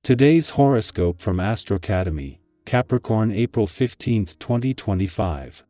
Today's horoscope from Astrocademy, Capricorn, April 15, 2025.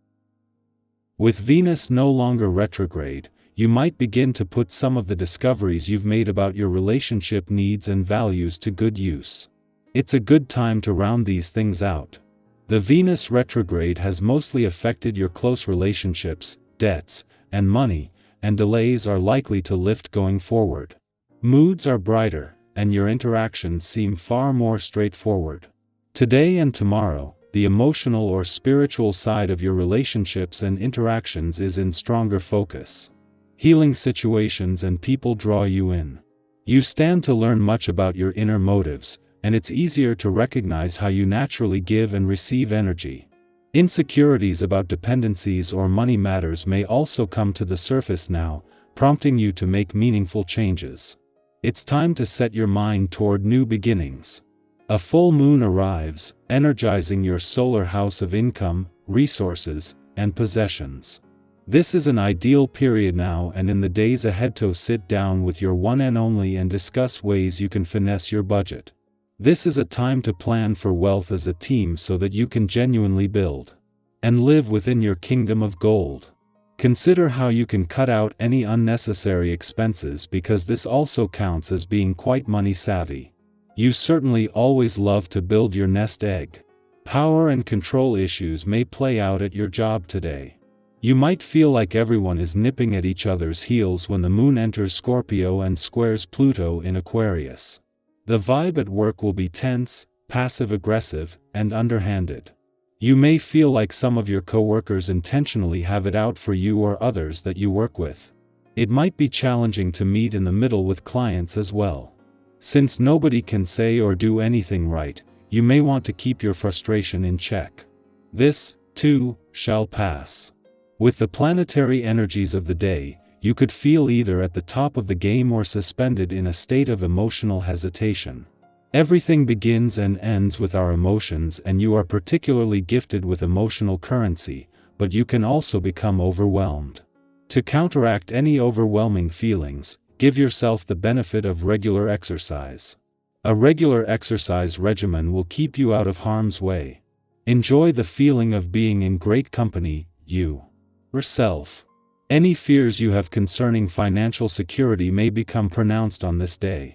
With Venus no longer retrograde, you might begin to put some of the discoveries you've made about your relationship needs and values to good use. It's a good time to round these things out. The Venus retrograde has mostly affected your close relationships, debts, and money, and delays are likely to lift going forward. Moods are brighter, and your interactions seem far more straightforward. Today and tomorrow, the emotional or spiritual side of your relationships and interactions is in stronger focus. Healing situations and people draw you in. You stand to learn much about your inner motives, and it's easier to recognize how you naturally give and receive energy. Insecurities about dependencies or money matters may also come to the surface now, prompting you to make meaningful changes. It's time to set your mind toward new beginnings. A full moon arrives, energizing your solar house of income, resources, and possessions. This is an ideal period now and in the days ahead to sit down with your one and only and discuss ways you can finesse your budget. This is a time to plan for wealth as a team so that you can genuinely build and live within your kingdom of gold. Consider how you can cut out any unnecessary expenses because this also counts as being quite money savvy. You certainly always love to build your nest egg. Power and control issues may play out at your job today. You might feel like everyone is nipping at each other's heels when the moon enters Scorpio and squares Pluto in Aquarius. The vibe at work will be tense, passive-aggressive, and underhanded. You may feel like some of your coworkers intentionally have it out for you or others that you work with. It might be challenging to meet in the middle with clients as well. Since nobody can say or do anything right, you may want to keep your frustration in check. This, too, shall pass. With the planetary energies of the day, you could feel either at the top of the game or suspended in a state of emotional hesitation. Everything begins and ends with our emotions, and you are particularly gifted with emotional currency, but you can also become overwhelmed. To counteract any overwhelming feelings, give yourself the benefit of regular exercise. A regular exercise regimen will keep you out of harm's way. Enjoy the feeling of being in great company, yourself. Any fears you have concerning financial security may become pronounced on this day.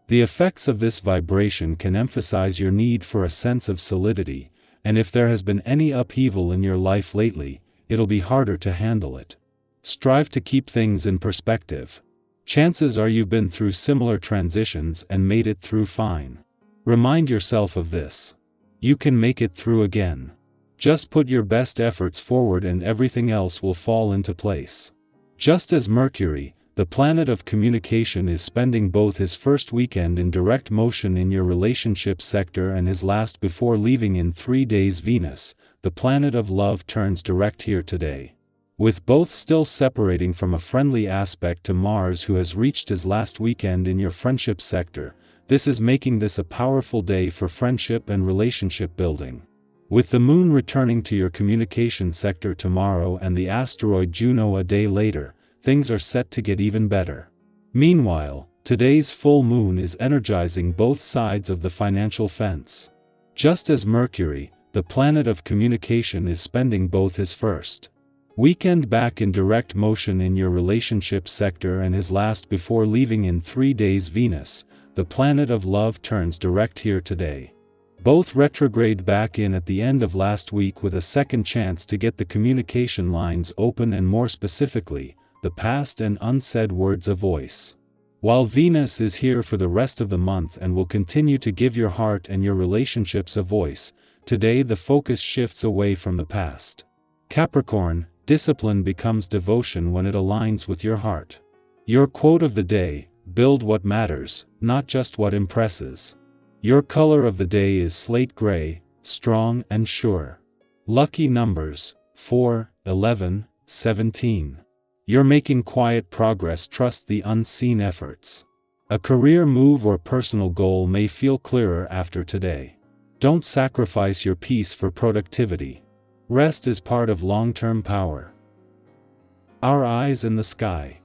The effects of this vibration can emphasize your need for a sense of solidity, and if there has been any upheaval in your life lately, it'll be harder to handle it. Strive to keep things in perspective. Chances are you've been through similar transitions and made it through fine. Remind yourself of this. You can make it through again. Just put your best efforts forward and everything else will fall into place. Just as Mercury, the planet of communication, is spending both his first weekend in direct motion in your relationship sector and his last before leaving in 3 days, Venus, the planet of love, turns direct here today. With both still separating from a friendly aspect to Mars, who has reached his last weekend in your friendship sector, this is making this a powerful day for friendship and relationship building. With the moon returning to your communication sector tomorrow and the asteroid Juno a day later, things are set to get even better. Meanwhile, today's full moon is energizing both sides of the financial fence. Just as Mercury, the planet of communication, is spending both his first weekend back in direct motion in your relationship sector and his last before leaving in 3 days, Venus, the planet of love, turns direct here today. Both retrograde back in at the end of last week with a second chance to get the communication lines open and, more specifically, the past and unsaid words a voice. While Venus is here for the rest of the month and will continue to give your heart and your relationships a voice, today the focus shifts away from the past. Capricorn, discipline becomes devotion when it aligns with your heart. Your quote of the day: build what matters, not just what impresses. Your color of the day is slate gray, strong and sure. Lucky numbers: 4, 11, 17. You're making quiet progress. Trust the unseen efforts. A career move or personal goal may feel clearer after today. Don't sacrifice your peace for productivity. Rest is part of long-term power. Our eyes in the sky.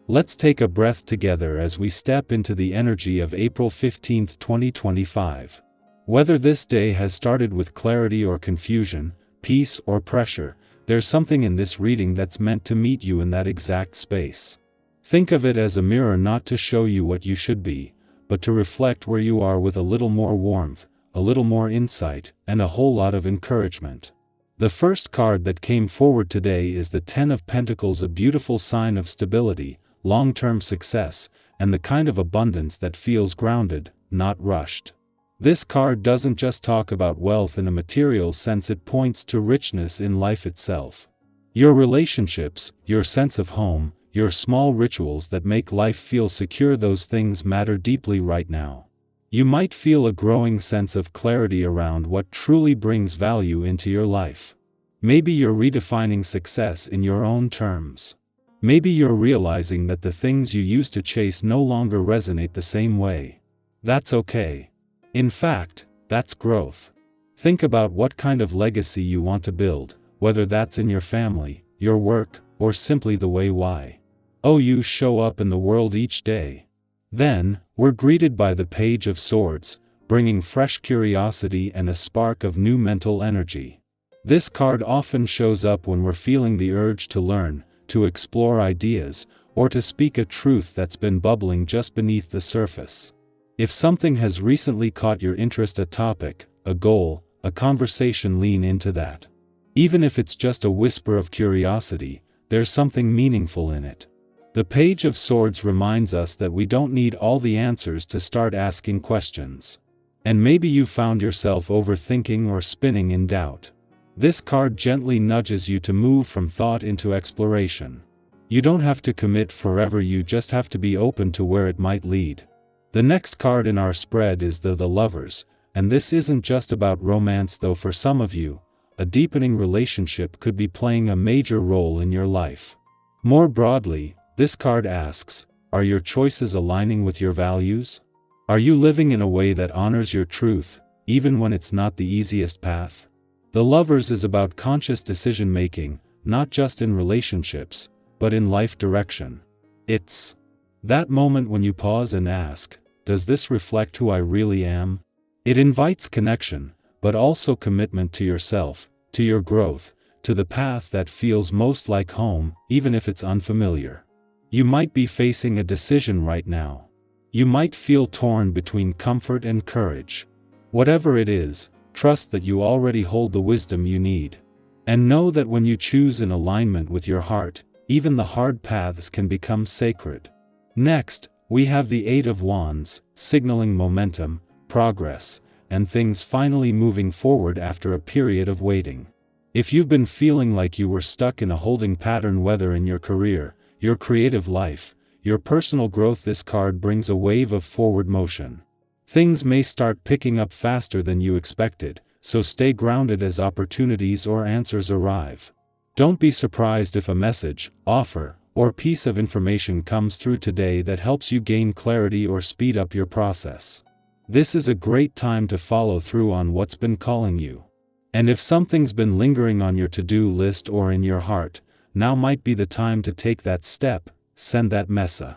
Let's take a breath together as we step into the energy of April 15, 2025. Whether this day has started with clarity or confusion, peace or pressure, there's something in this reading that's meant to meet you in that exact space. Think of it as a mirror, not to show you what you should be, but to reflect where you are with a little more warmth, a little more insight, and a whole lot of encouragement. The first card that came forward today is the Ten of Pentacles, a beautiful sign of stability, long-term success, and the kind of abundance that feels grounded, not rushed. This card doesn't just talk about wealth in a material sense, it points to richness in life itself. Your relationships, your sense of home, your small rituals that make life feel secure, those things matter deeply right now. You might feel a growing sense of clarity around what truly brings value into your life. Maybe you're redefining success in your own terms. Maybe you're realizing that the things you used to chase no longer resonate the same way. That's okay. In fact, that's growth. Think about what kind of legacy you want to build, whether that's in your family, your work, or simply the way you show up in the world each day. Then, we're greeted by the Page of Swords, bringing fresh curiosity and a spark of new mental energy. This card often shows up when we're feeling the urge to learn, to explore ideas, or to speak a truth that's been bubbling just beneath the surface. If something has recently caught your interest, a topic, a goal, a conversation, lean into that. Even if it's just a whisper of curiosity, there's something meaningful in it. The Page of Swords reminds us that we don't need all the answers to start asking questions. And maybe you found yourself overthinking or spinning in doubt. This card gently nudges you to move from thought into exploration. You don't have to commit forever, you just have to be open to where it might lead. The next card in our spread is the Lovers, and this isn't just about romance, though for some of you, a deepening relationship could be playing a major role in your life. More broadly, this card asks, are your choices aligning with your values? Are you living in a way that honors your truth, even when it's not the easiest path? The Lovers is about conscious decision-making, not just in relationships, but in life direction. It's that moment when you pause and ask, does this reflect who I really am? It invites connection, but also commitment to yourself, to your growth, to the path that feels most like home, even if it's unfamiliar. You might be facing a decision right now. You might feel torn between comfort and courage. Whatever it is, trust that you already hold the wisdom you need. And know that when you choose in alignment with your heart, even the hard paths can become sacred. Next, we have the Eight of Wands, signaling momentum, progress, and things finally moving forward after a period of waiting. If you've been feeling like you were stuck in a holding pattern, whether in your career, your creative life, your personal growth, this card brings a wave of forward motion. Things may start picking up faster than you expected, so stay grounded as opportunities or answers arrive. Don't be surprised if a message, offer, or piece of information comes through today that helps you gain clarity or speed up your process. This is a great time to follow through on what's been calling you. And if something's been lingering on your to-do list or in your heart, now might be the time to take that step, send that message,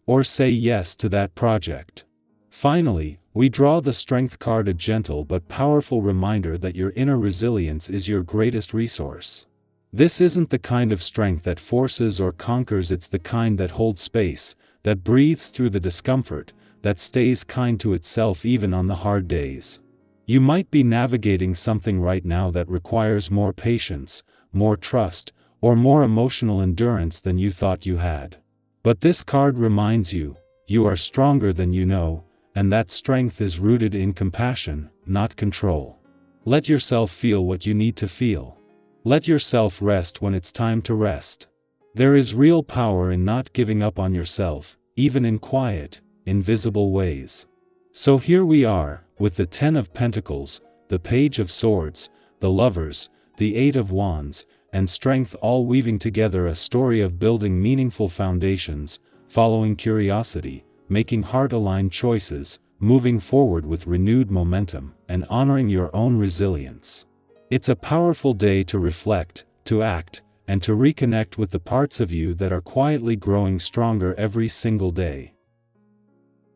or say yes to that project. Finally, we draw the Strength card, a gentle but powerful reminder that your inner resilience is your greatest resource. This isn't the kind of strength that forces or conquers, it's the kind that holds space, that breathes through the discomfort, that stays kind to itself even on the hard days. You might be navigating something right now that requires more patience, more trust, or more emotional endurance than you thought you had. But this card reminds you, you are stronger than you know, and that strength is rooted in compassion, not control. Let yourself feel what you need to feel. Let yourself rest when it's time to rest. There is real power in not giving up on yourself, even in quiet, invisible ways. So here we are, with the Ten of Pentacles, the Page of Swords, the Lovers, the Eight of Wands, and Strength, all weaving together a story of building meaningful foundations, following curiosity, making heart-aligned choices, moving forward with renewed momentum, and honoring your own resilience. It's a powerful day to reflect, to act, and to reconnect with the parts of you that are quietly growing stronger every single day.